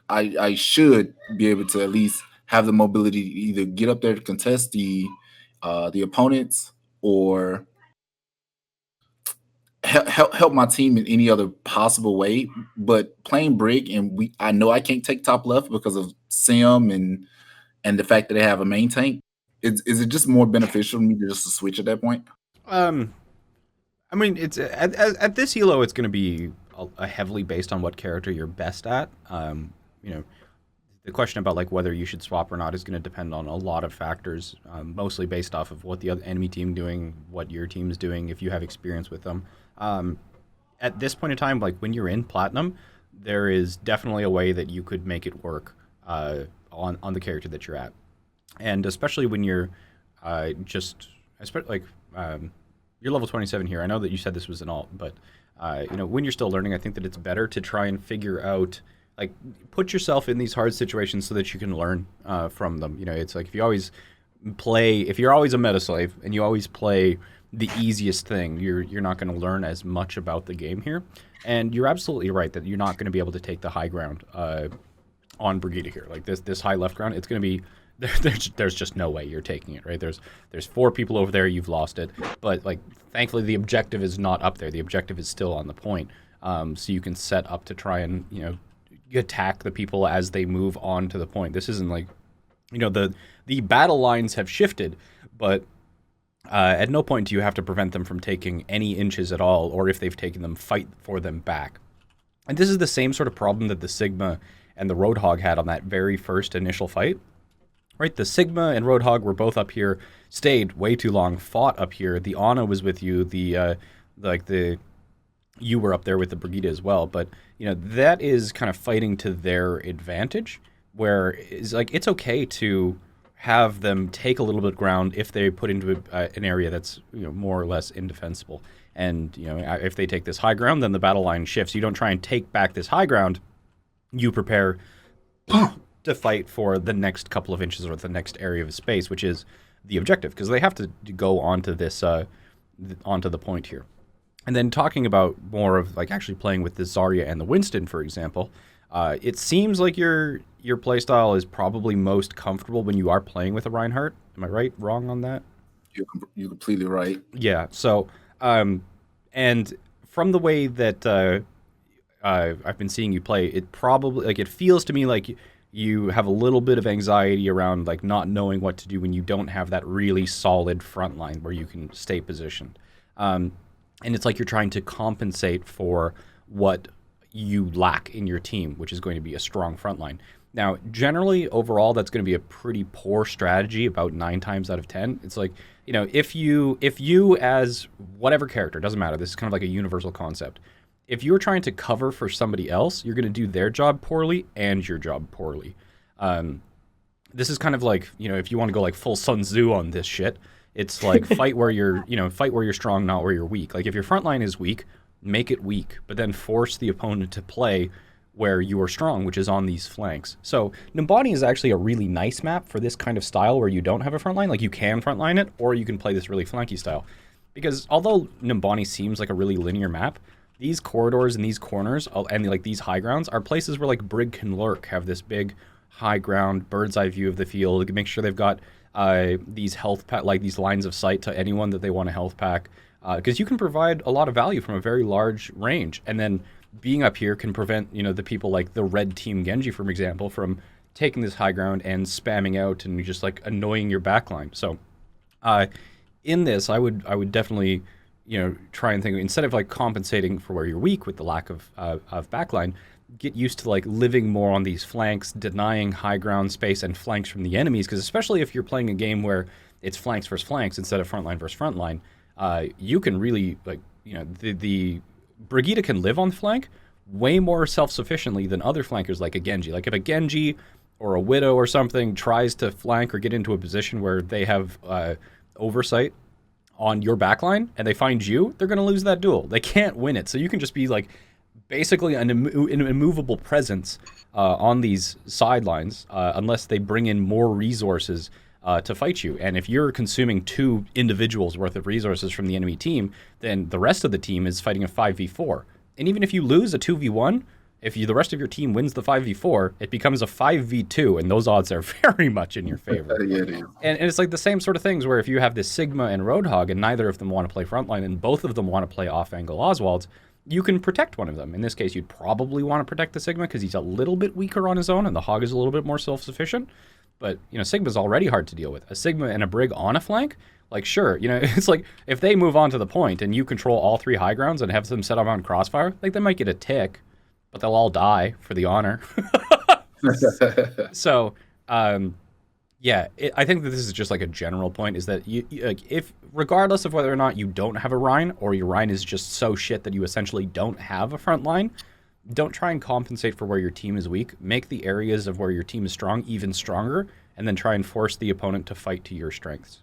be able to at least have the mobility to either get up there to contest the opponents or help my team in any other possible way. But playing Brig, and I know I can't take top left because of Sim and the fact that they have a main tank. Is it just more beneficial to me to just switch at that point? I mean, it's at this elo, it's going to be a heavily based on what character you're best at. The question about like whether you should swap or not is going to depend on a lot of factors, mostly based off of what the other enemy team doing, what your team's doing, if you have experience with them. At this point in time, like when you're in Platinum, there is definitely a way that you could make it work on the character that you're at, and especially when you're you're level 27 here. I know that you said this was an alt, but when you're still learning, I think that it's better to try and figure out, like, put yourself in these hard situations so that you can learn from them. It's like if you're always a meta slave and you always play the easiest thing, you're not going to learn as much about the game here. And you're absolutely right that you're not going to be able to take the high ground on Brigitte here. Like this high left ground, it's going to be there's just no way you're taking it, right? There's 4 people over there, you've lost it. But like thankfully the objective is not up there. The objective is still on the point. So you can set up to try and attack the people as they move on to the point. This isn't like the battle lines have shifted, but at no point do you have to prevent them from taking any inches at all, or if they've taken them, fight for them back. And this is the same sort of problem that the Sigma and the Roadhog had on that very first initial fight. Right, the Sigma and Roadhog were both up here, stayed way too long, fought up here. The Ana was with you. You were up there with the Brigitte as well. But that is kind of fighting to their advantage, where it's okay to have them take a little bit of ground if they put into an area that's more or less indefensible. And if they take this high ground, then the battle line shifts. You don't try and take back this high ground. You prepare to fight for the next couple of inches or the next area of space, which is the objective, because they have to go onto this onto the point here. And then talking about more of like actually playing with the Zarya and the Winston, for example, it seems like your playstyle is probably most comfortable when you are playing with a Reinhardt. Am I right? Wrong on that? You're completely right. Yeah. So, and from the way that I've been seeing you play, it probably it feels to me like you have a little bit of anxiety around like not knowing what to do when you don't have that really solid front line where you can stay positioned. And it's like you're trying to compensate for what you lack in your team, which is going to be a strong front line. Now, generally, overall, that's going to be a pretty poor strategy about 9 times out of 10. It's like, you know, if you as whatever character, doesn't matter, this is kind of like a universal concept. If you're trying to cover for somebody else, you're going to do their job poorly and your job poorly. This is kind of like, you know, if you want to go like full Sun Tzu on this shit, it's like fight where you're strong, not where you're weak. Like if your front line is weak, make it weak, but then force the opponent to play where you are strong, which is on these flanks. So Numbani is actually a really nice map for this kind of style where you don't have a front line. Like you can front line it, or you can play this really flanky style. Because although Numbani seems like a really linear map, these corridors and these corners and like these high grounds are places where like Brig can lurk, have this big high ground, bird's eye view of the field, make sure they've got these health pack, like these lines of sight to anyone that they want to health pack. Because you can provide a lot of value from a very large range, and then being up here can prevent, you know, the people like the red team Genji, for example, from taking this high ground and spamming out and just like annoying your backline. So, in this, I would definitely, you know, try and think instead of like compensating for where you're weak with the lack of backline, get used to like living more on these flanks, denying high ground space and flanks from the enemies. Because especially if you're playing a game where it's flanks versus flanks instead of frontline versus frontline, you can really like, you know, the Brigitte can live on the flank way more self-sufficiently than other flankers like a Genji. Like if a Genji or a Widow or something tries to flank or get into a position where they have oversight on your backline and they find you, they're going to lose that duel. They can't win it. So you can just be like basically an immovable presence on these sidelines unless they bring in more resources to fight you. And if you're consuming 2 individuals worth of resources from the enemy team, then the rest of the team is fighting a 5v4. And even if you lose a 2v1, if the rest of your team wins the 5v4, it becomes a 5v2, and those odds are very much in your favor. Yeah, it is. And it's like the same sort of things where if you have this Sigma and Roadhog, and neither of them want to play frontline, and both of them want to play off-angle Oswalds, you can protect one of them. In this case, you'd probably want to protect the Sigma because he's a little bit weaker on his own, and the Hog is a little bit more self-sufficient. But, you know, Sigma's already hard to deal with. A Sigma and a Brig on a flank, like, sure, you know, it's like if they move on to the point and you control all 3 high grounds and have them set up on crossfire, like, they might get a tick, but they'll all die for the honor. So, yeah, I think that this is just like a general point, is that you like, if regardless of whether or not you don't have a Rhine or your Rhine is just so shit that you essentially don't have a front line, don't try and compensate for where your team is weak. Make the areas of where your team is strong even stronger, and then try and force the opponent to fight to your strengths.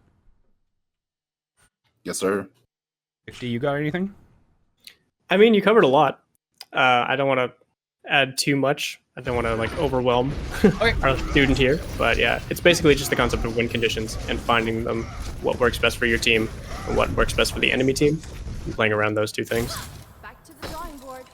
Yes, sir. Do you got anything? I mean, you covered a lot. I don't want to add too much. I don't want to like overwhelm our student here, but yeah, it's basically just the concept of win conditions and finding them what works best for your team and what works best for the enemy team, and playing around those 2 things. Back to the drawing board.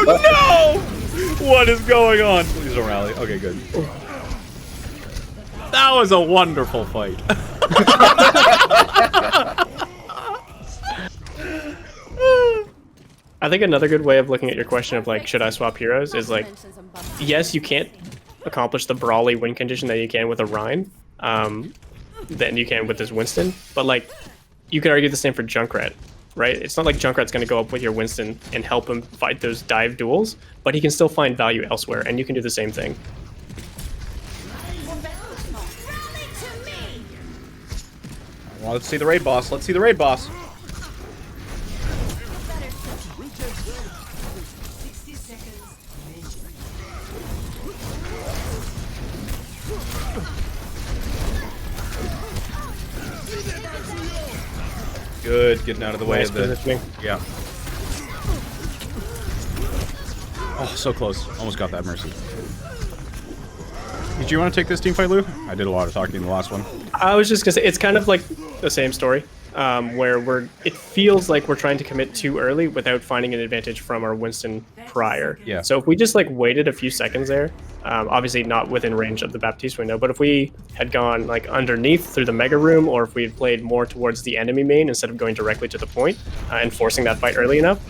Oh no! What is going on? Please don't rally. Okay, good. That was a wonderful fight. I think another good way of looking at your question of like, should I swap heroes, is like, yes, you can't accomplish the brawly win condition that you can with a Rhine, than you can with this Winston, but like, you could argue the same for Junkrat, right? It's not like Junkrat's going to go up with your Winston and help him fight those dive duels, but he can still find value elsewhere, and you can do the same thing. Rally to me. Well, let's see the raid boss. Let's see the raid boss. Good, getting out of the way Nice of the... positioning. Yeah. Oh, so close. Almost got that Mercy. Did you want to take this team fight, Lou? I did a lot of talking in the last one. I was just gonna say it's kind of like the same story, where it feels like we're trying to commit too early without finding an advantage from our Winston prior. Yeah. So if we just like waited a few seconds there, obviously not within range of the Baptiste window, but if we had gone like underneath through the Mega Room, or if we had played more towards the enemy main instead of going directly to the point and forcing that fight early enough,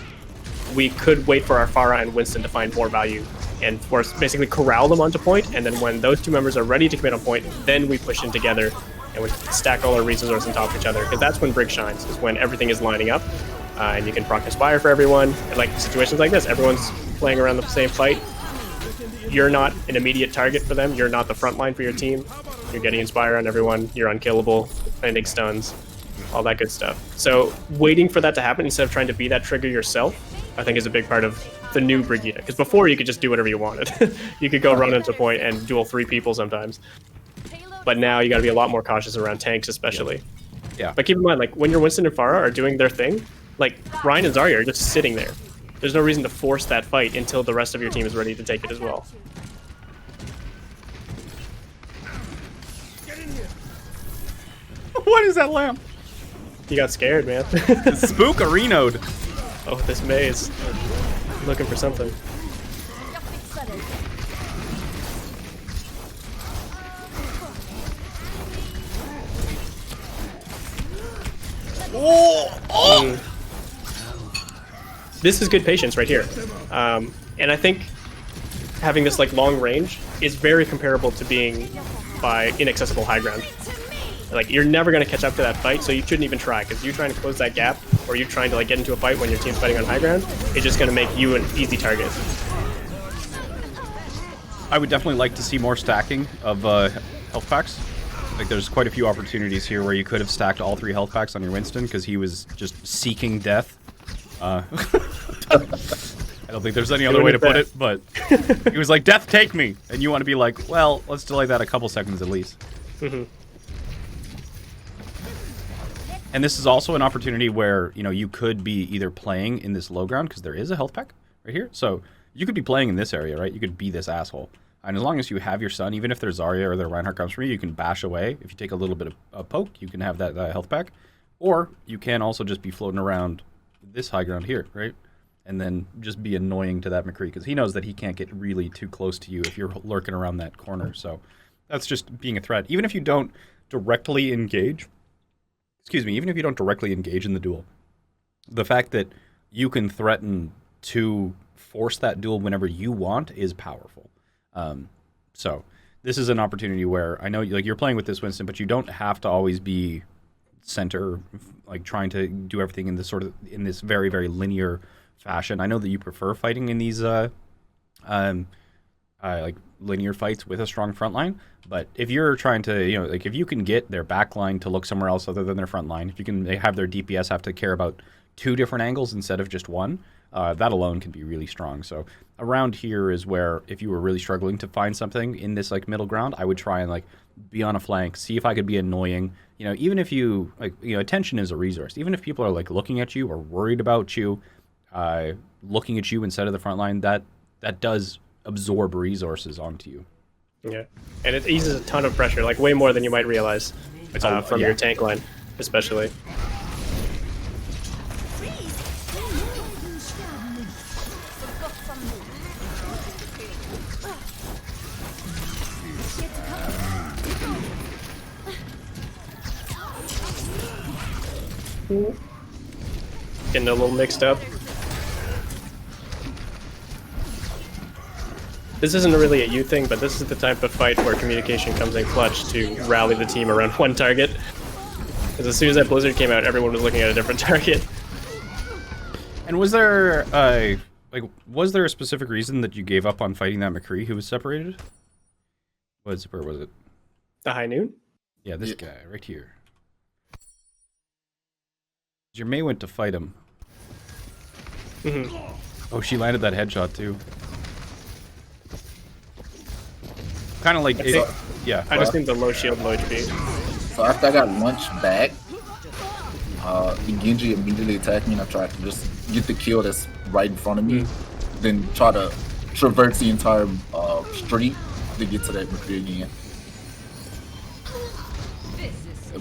we could wait for our Pharah and Winston to find more value and force basically corral them onto point, and then when those two members are ready to commit on point, then we push in together and we stack all our resources on top of each other, because that's when Brig shines, is when everything is lining up, and you can proc Inspire for everyone. And like situations like this, everyone's playing around the same fight. You're not an immediate target for them. You're not the front line for your team. You're getting Inspire on everyone. You're unkillable, landing stuns, all that good stuff. So waiting for that to happen instead of trying to be that trigger yourself, I think is a big part of the new Brigitte. Because before you could just do whatever you wanted. You could go run into point and duel 3 people sometimes. But now you got to be a lot more cautious around tanks, especially. Yeah. But keep in mind, like when your Winston and Pharah are doing their thing, like Ryan and Zarya are just sitting there. There's no reason to force that fight until the rest of your team is ready to take it as well. What is that lamp? You got scared, man. Spook-arenoed. Oh, this maze. Looking for something. Oh! This is good patience right here. And I think having this like long range is very comparable to being by inaccessible high ground. Like you're never going to catch up to that fight, so you shouldn't even try, because you trying to close that gap, or you trying to like get into a fight when your team's fighting on high ground, it's just going to make you an easy target. I would definitely like to see more stacking of health packs. Like there's quite a few opportunities here where you could have stacked all 3 health packs on your Winston, because he was just seeking death. I don't think there's any other way to put it, but he was like, "Death, take me!" And you want to be like, well, let's delay that a couple seconds at least. Mm-hmm. And this is also an opportunity where, you know, you could be either playing in this low ground, because there is a health pack right here. So you could be playing in this area, right? You could be this asshole. And as long as you have your son, even if their Zarya or their Reinhardt comes for you, you can bash away. If you take a little bit of a poke, you can have that health pack. Or you can also just be floating around this high ground here, right? And then just be annoying to that McCree, because he knows that he can't get really too close to you if you're lurking around that corner. So that's just being a threat. Even if you don't directly engage, even if you don't directly engage in the duel, the fact that you can threaten to force that duel whenever you want is powerful. So this is an opportunity where I know like you're playing with this Winston, but you don't have to always be center, like trying to do everything in this in this very, very linear fashion. I know that you prefer fighting in these like linear fights with a strong front line, but if you're trying to, you know, like if you can get their back line to look somewhere else other than their front line, if you can have their DPS have to care about 2 different angles instead of just one, that alone can be really strong. So around here is where, if you were really struggling to find something in this like middle ground, I would try and like be on a flank, see if I could be annoying. You know, even if you like, you know, attention is a resource. Even if people are like looking at you or worried about you, looking at you instead of the front line, that does absorb resources onto you. Yeah, and it eases a ton of pressure, like way more than you might realize from your tank line, especially. Getting a little mixed up. This isn't really a you thing, but this is the type of fight where communication comes in clutch to rally the team around one target. Because as soon as that blizzard came out, everyone was looking at a different target. And was there was there a specific reason that you gave up on fighting that McCree who was separated? Where was it? The High Noon? Yeah, this guy right here. Your May went to fight him. Mm-hmm. Oh, she landed that headshot too. Kind of like, yeah. I just need the low shield, low HP. So after I got launched back, the Genji immediately attacked me, and I tried to just get the kill that's right in front of me, then try to traverse the entire street to get to that McCree again.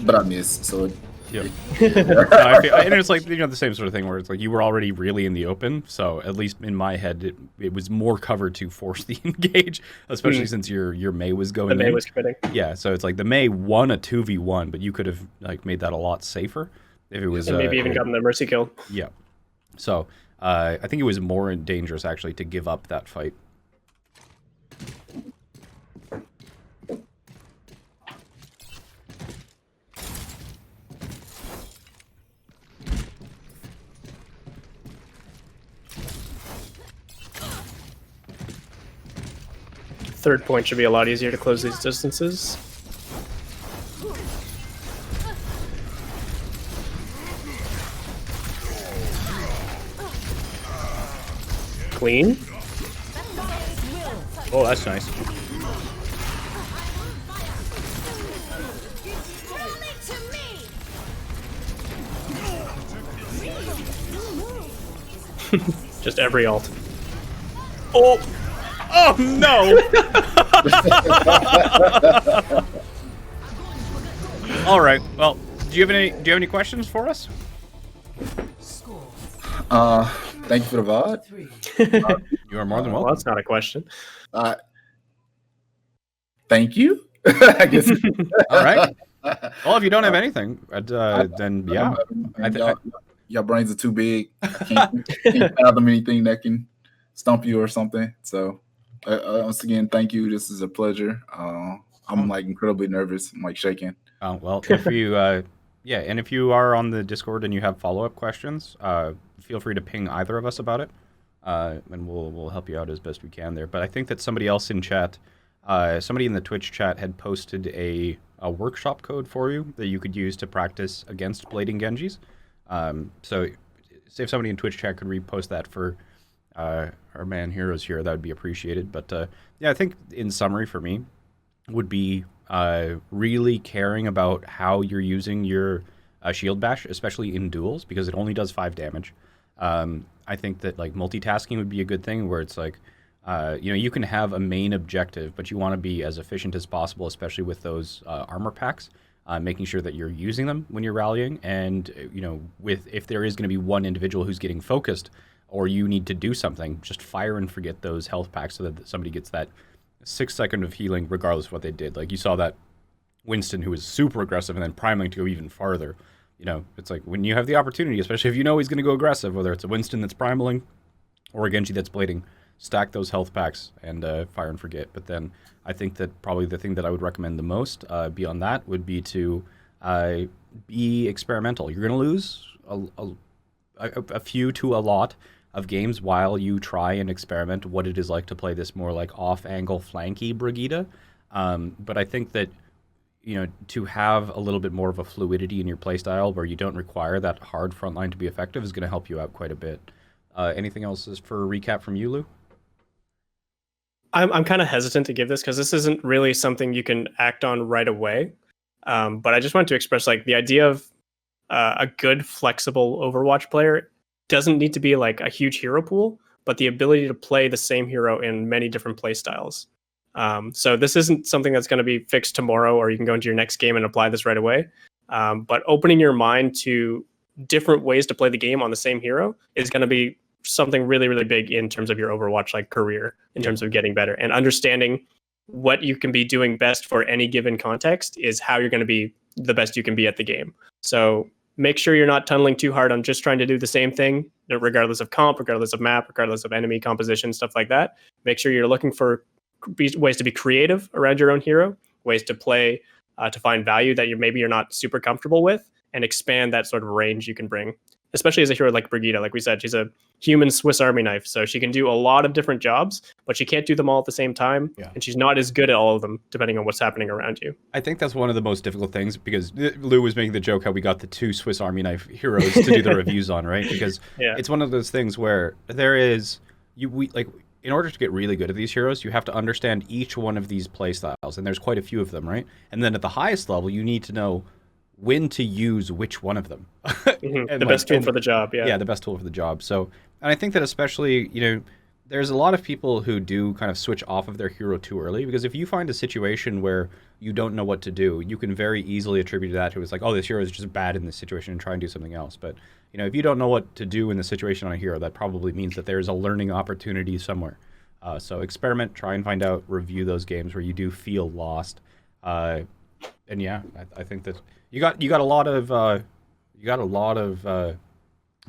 But I missed, so Yep. And it's like, the same sort of thing where it's like you were already really in the open, so at least in my head it was more cover to force the engage, especially since your Mei was going in. The Mei was committing. Yeah, so it's like the Mei won a 2v1, but you could have like made that a lot safer if it was And maybe even gotten the mercy kill. Yeah. So I think it was more dangerous actually to give up that fight. Third point should be a lot easier to close these distances. Clean. Oh, that's nice. Only to me. Just every ult. Oh! Oh no! All right. Well, do you have any questions for us? Thank you for the VOD. You are more than Well, welcome. that's not a question. Thank you. I guess. All right. Well, if you don't have anything, then yeah. Your brains are too big. I can't fathom anything that can stump you or something. So, once again, thank you. This is a pleasure. I'm like incredibly nervous. I'm like shaking. Well, if you, and if you are on the Discord and you have follow-up questions, feel free to ping either of us about it, and we'll help you out as best we can there. But I think that somebody else in chat, somebody in the Twitch chat had posted a workshop code for you that you could use to practice against blading Genjis. So if somebody in Twitch chat could repost that for our man heroes here, that would be appreciated. But yeah, I think in summary for me would be really caring about how you're using your shield bash, especially in duels, because it only does 5 damage. I think that like multitasking would be a good thing, where it's like you can have a main objective, but you want to be as efficient as possible, especially with those armor packs. Making sure that you're using them when you're rallying, and if there is going to be one individual who's getting focused, or you need to do something, just fire and forget those health packs so that somebody gets that 6 second of healing regardless of what they did. Like you saw that Winston, who was super aggressive and then priming to go even farther. It's like when you have the opportunity, especially if you know he's going to go aggressive, whether it's a Winston that's primaling or a Genji that's blading, stack those health packs and fire and forget. But then I think that probably the thing that I would recommend the most beyond that would be to be experimental. You're going to lose a few to a lot of games while you try and experiment what it is like to play this more like off-angle flanky Brigitte. But I think that to have a little bit more of a fluidity in your playstyle where you don't require that hard front line to be effective is going to help you out quite a bit. Anything else for a recap from you, Lou? I'm kind of hesitant to give this because this isn't really something you can act on right away. But I just want to express like the idea of a good flexible Overwatch player doesn't need to be like a huge hero pool, but the ability to play the same hero in many different play styles. So this isn't something that's going to be fixed tomorrow, or you can go into your next game and apply this right away. But opening your mind to different ways to play the game on the same hero is going to be something really, really big in terms of your Overwatch like career, in terms of getting better and understanding what you can be doing best for any given context is how you're going to be the best you can be at the game. So make sure you're not tunneling too hard on just trying to do the same thing, regardless of comp, regardless of map, regardless of enemy composition, stuff like that. Make sure you're looking for ways to be creative around your own hero, ways to play, to find value that you're not super comfortable with, and expand that sort of range you can bring. Especially as a hero like Brigitte, like we said, she's a human Swiss Army knife, so she can do a lot of different jobs, but she can't do them all at the same time, and she's not as good at all of them, depending on what's happening around you. I think that's one of the most difficult things, because Lou was making the joke how we got the 2 Swiss Army knife heroes to do the reviews on, right? Because it's one of those things where there is, in order to get really good at these heroes, you have to understand each one of these play styles, and there's quite a few of them, right? And then at the highest level, you need to know when to use which one of them. Mhm. And, The like, best tool and- for the job. Yeah. yeah, the best tool for the job. So, and I think that especially, there's a lot of people who do kind of switch off of their hero too early, because if you find a situation where you don't know what to do, you can very easily attribute that to it's like, oh, this hero is just bad in this situation and try and do something else. But, if you don't know what to do in the situation on a hero, that probably means that there's a learning opportunity somewhere. So experiment, try and find out, review those games where you do feel lost. And yeah, I think that you got a lot of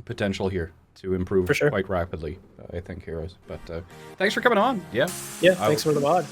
potential here to improve For sure. quite rapidly. I think heroes. But thanks for coming on. Yeah. Yeah. Thanks for the mod.